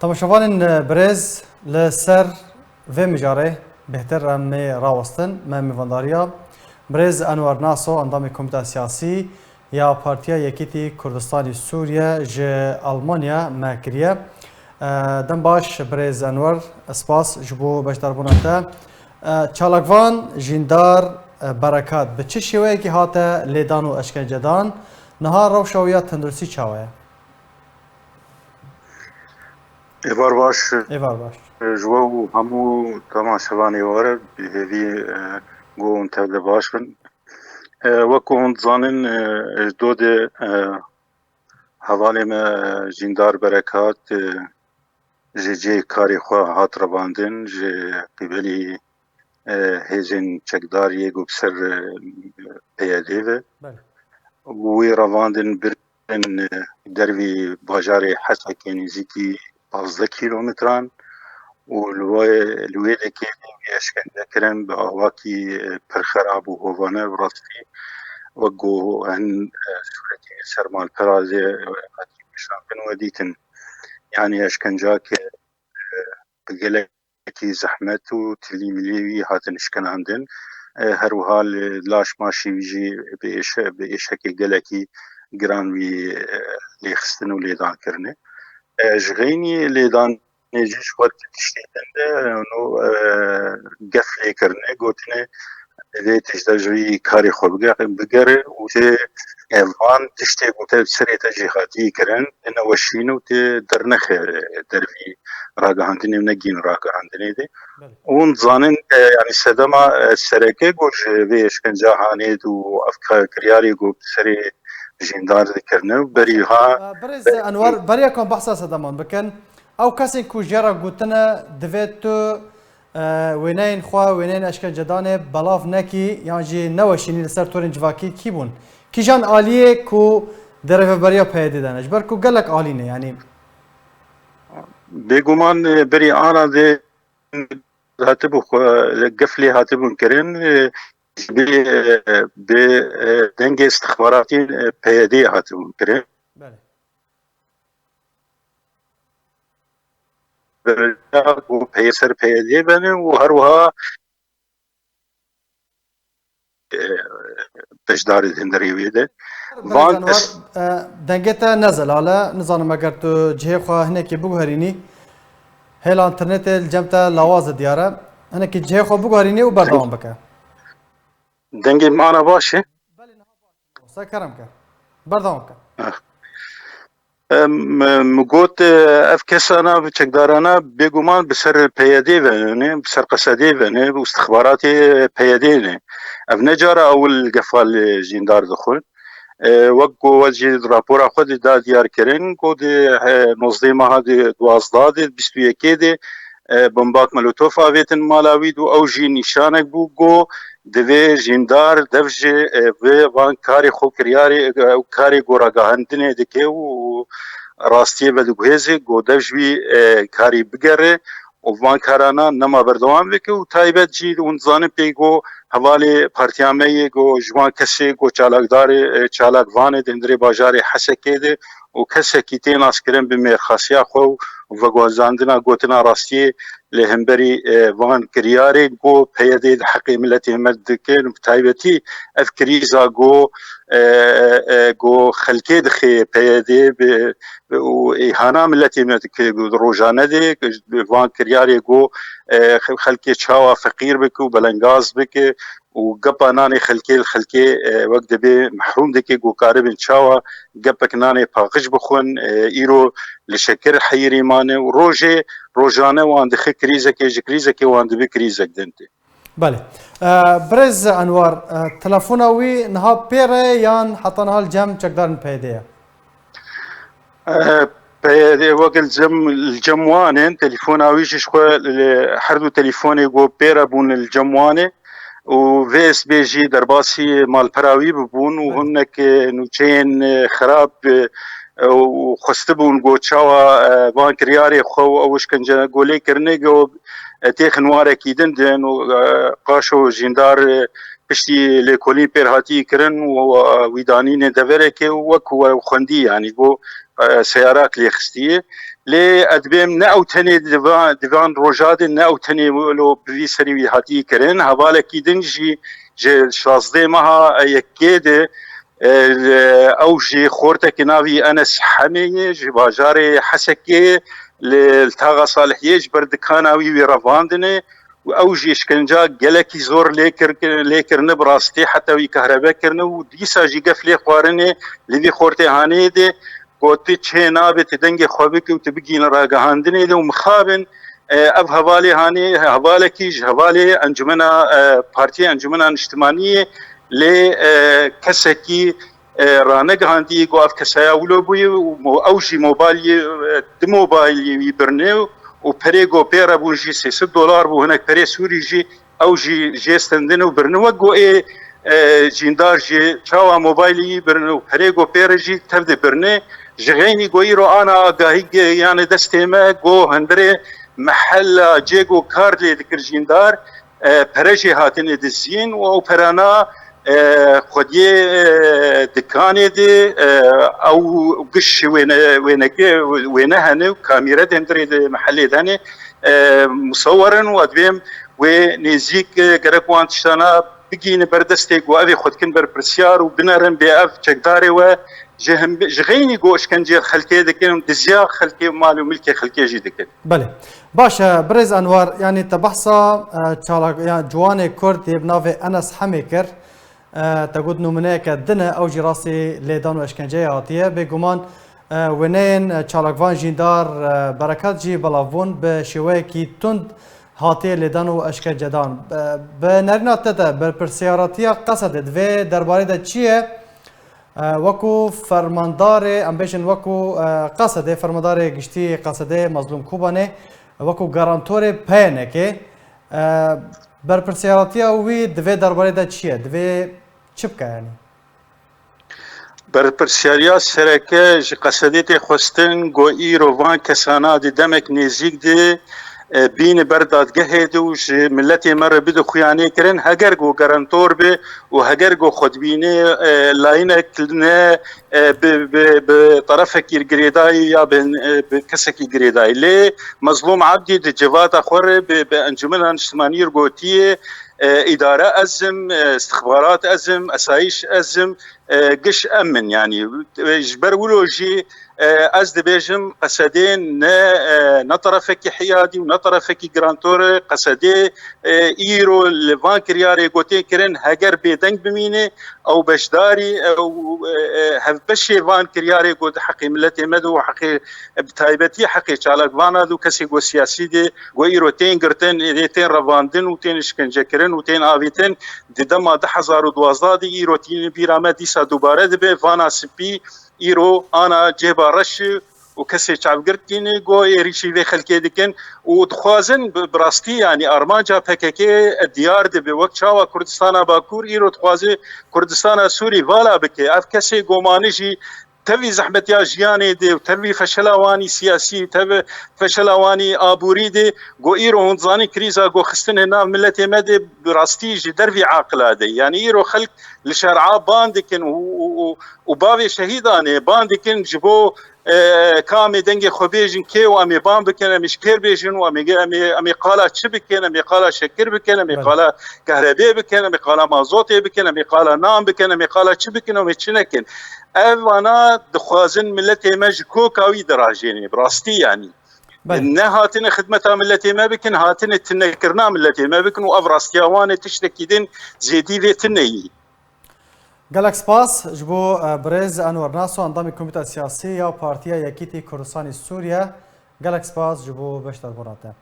تماشاوان برز لسر و مجاره بهتر ام راوستن ما میوانداریا برز انور ناسو اندام کمیته سیاسی یا پارتیا یکیتی کردستانی سوریه ج آلمانیا مکریه دم باش برز انور اسپاس جبو بشدار بونته چالاکوان جیندار برکات به چه شیوه که هاته لیدان و اشکنجدان نهار روشاویا تندرسی چاوه ایوار باش ایوار باش جوو همو تماشاوانی واره بهوی گون تبله باشن وکو هند زانن اجدود حوالی ما جیندار برکات جی کاری خواه هات رواندن جی قبلی هیزن چکداری گو بسر پیاده و وی رواندن برن دروی باجار حسکی نزیکی 15 کیلومتران والويل كي يشكن ذكرن بأواكي برخراب وهوانا براسي وقو هن سورتي سرمال برازي قاتي مشان وديتن يعني يشكن جاك بقلكي زحمت وتلي مليوي هاتن اشكن عندن هروها لاش ماشي بيجي بإيشكي قلكي جران وي ليخستن وليدان كرنه جغيني ليدان نجيش وقت تشتيتن انو قفلي كرنه قوتني لي تجدجوي كاري خو بقر وتي فان تشتي قوت سري تجيخاتي كرن انه وشينو تي درنخ درفي راقا عندني منجين راقا عندني دي ونظانن يعني سدما السركه قوش بيش كان جاهانيد وافكار كرياري قوت سري جیندار ذكرنا بريها برز انوار بريا كون بحثا سدمان بكن او كاسين كو جرا قوتنا دفيتو وينين خوا وينين اشكال جدانه بلاف نكي يعني جي نوشيني لسر تورين جواكي كيبون كي جان آليه كو درف بريا بيدي دانش بركو قالك آلينه يعني بيقومان بري انا دي هاتبو قفلي هاتبو كرين بدنگ استخباراتي بيدي هاتبو كرين و پیسر پیدی بنه و هروها تجدار هندریوی ده وان دنگتا نزل على نظام اگر تو جه خو هناك بوغريني هل انترنت الجمتا لواز دياره هناك جه خو بوغريني وبردوام بك دنگي معنا باشه سكرمك بردوامك مقوت افكسانا بتشكدارانا بيقومان بسر بيادي فاني بسر قصدي فاني واستخباراتي بياديني افنجارة اول قفال جيندار دخول وقو وجه رابورا خود دا ديار كرين قود نصديمة هادي دوازداد بستو يكيدي بمبات ملوتوف آویتن مالاوید و او جی نشانک بو گو دوی جیندار دفجه و وان کاری خو کریاری کاری گوراگاهندنه دکه و راستیه بدگوهزه گو دفجوی کاری بگره و وان کارانا نما بردوام بکه و تایبت جی اون زانه پیگو حوالی پارتیامه گو جوان کسی گو چالاک وانه دندری باجاری حسکه ده و کسی که تین اسکرین به مرخصیا خو و گوزاندنا گوتنا راستیه لهمبري وان كرياري جو بيدي حقي ملتي مدكين بتايبتي اف كريزا جو خلكي دخي بيدي و اهانا ملتي مدك روجانه دي وان كرياري جو خلكي تشاوا فقير بك وبلنغاز بك وقبا ناني خلكي وقت بي محروم دكي جو قارب تشاوا قبك ناني باغش بخون ايرو لشكر حيري ماني وروجي روجانه وان دخي كريزك وان دبي كريزك دنتي بله برز انوار تلفونوي نها بيره يان حتى نها الجم چقدر بيديه بيدي وقت الجموانين تليفوناوي شخو حردو تليفوني جو بيره بون الجمواني و فيس بي جي درباسي مال براوي ببون وهنك نوچين خراب وخستبون گو چاوا وان کریاری خو اوش کنجا گولی کرنه گو تیخن واره کیدن دن و قاشو جیندار پشتی لکولی پر هاتی کرن و ویدانین دوره که وکو خوندی یعنی گو سيارات اللي خستيه لي ادبيم ناو تني ديفان روجاد ناو تني لو بريسري هاتي كرين هبالك يدنجي شازدي مها يكيد او جي خورتك نافي انس حمي جي باجاري حسكي للتاغا صالحيه بردكاناوي ويرافاندني او جي شكنجا جلكي زور ليكر نبراستي حتى وي كهرباء كرنو وديسا جي قفلي قوارني لذي خورتي هاني دي قوتي تشينا بتدنجي خوبك وتبقين راقهاندني دي ومخابن اف هوالي هاني هوالكي هوالي انجمنا بارتي انجمنا اجتماعيه لكسكي رانق هاندي قواف كسايا ولو بوي اوجي موبايلي دموبايلي يبرنيو وبريغو بيرا بونجي سي $6 بو هناك بري سوري جي اوجي جيستندنو برنو وقو اي جيندار جي تشاوا موبايلي برنو بريغو بيرا جي تبدي برني جغيني قويرو انا قاهي يعني دستيما قو هندري محل جيجو كاردلي ذكر جيندار برجي هاتني دزين وبرانا خودی دکانی دی او قش وين هنو كاميرا دندري محلي داني مصورا وادبيم ونزيك قرقوان تشتانا بقين بردستيق وابي خودكن بربرسيار وبنرم بأف جقداري و جغيني قوش كان جي خلكي دكين دزيا خلكي مالو ملكي خلكي جي دكين بله باشا برز انوار يعني تبحثا يعني جواني كرد بنافي انس حميكر تقول نمونه كدنا او جراسي ليدان واشكنجه هاتيه بگومان ونين چالاکوان جیندار برکت جی بلاوون به شیوه کی تند هاتيه ليدان واشكنجه دان بنرنا تدا بالپرسياراتيه قصدت و درباره ده چیه وكو فرماندار امبيشن وكو قصده فرماندار گشتي قصده مظلوم کوبانه وكو گارانتور پنکه بالپرسياراتيه وی دو درباره ده چیه دو چبکه يعني برپرسیاریا سرکه جی قصدیت خواستن گو ایرو وان کسانا دی دمک نزیک دی بین بردادگه دو جی ملتی مر بدو خویانه کرن هگر گو گرانتور به و هگر گو خودبینه لاینه کلنه بطرف کی گریدای یا بکسکی گریدای لی مظلوم عبدی دی جواد اخور به انجمن اجتماعی رگوتیه إدارة أزم استخبارات أزم أسايش أزم قش أمن يعني جبر ولوجي أزد بيجم قصدين نطرفك حيادي ونطرفك جرانتور قصدي إيرو لفان كرياري قوتي كرن هجر بيدنج بمينه أو بشداري أو هفبشي فان كرياري قوت حقي ملتي مدو حقي بتايبتي حقي شالك فانا دو كسي قو سياسي دي قو إيرو تين قرتين تين رفاندن وتين شكنجة كرن وتين آفيتن دي دما 1012 دي إيرو تين بيرامة ديسا دوباره دي فانا سبي إيرو أنا جيبا رش وكسي شعب قرتيني قو يريشي في خلكي دكن ودخوازن براستي يعني أرمانجا بككي الديار دي بوقت شاوا كردستان باكور إيرو دخوازي كردستان سوري فالا بكي أف كسي قو مانجي تبي زحمة يا جياني دي وتبي فشلواني سياسي تبي فشلواني آبوري دي قو إيرو هنزاني كريزا قو خستن هنا ملتي مدي براستي جي دربي عاقلة دي يعني إيرو خلق لشرعا باندكن وبابي شهيداني باندكن جبو كامي دنگي خوبيجن كي وامي بام بكن امي شكر بيجن وامي قالا تش بكن امي قالا شكر بكن امي قالا كهرباء بكن امي قالا مازوت بكن امي قالا نام بكن امي قالا تش بكن امي تشنكن انا دخوازن ملتي مجكو كاوي دراجيني براستي يعني ان هاتن خدمتها ملتي ما بكن هاتن تنكرنا ملتي ما بكن وافراستياوان تشتكيدن زيدي فيتني گلک سپاس جبو برز انور ناسو اندام کمیته سیاسی یا پارتیا یکیتی کردستان سوریه گلک سپاس جبو بشتر براته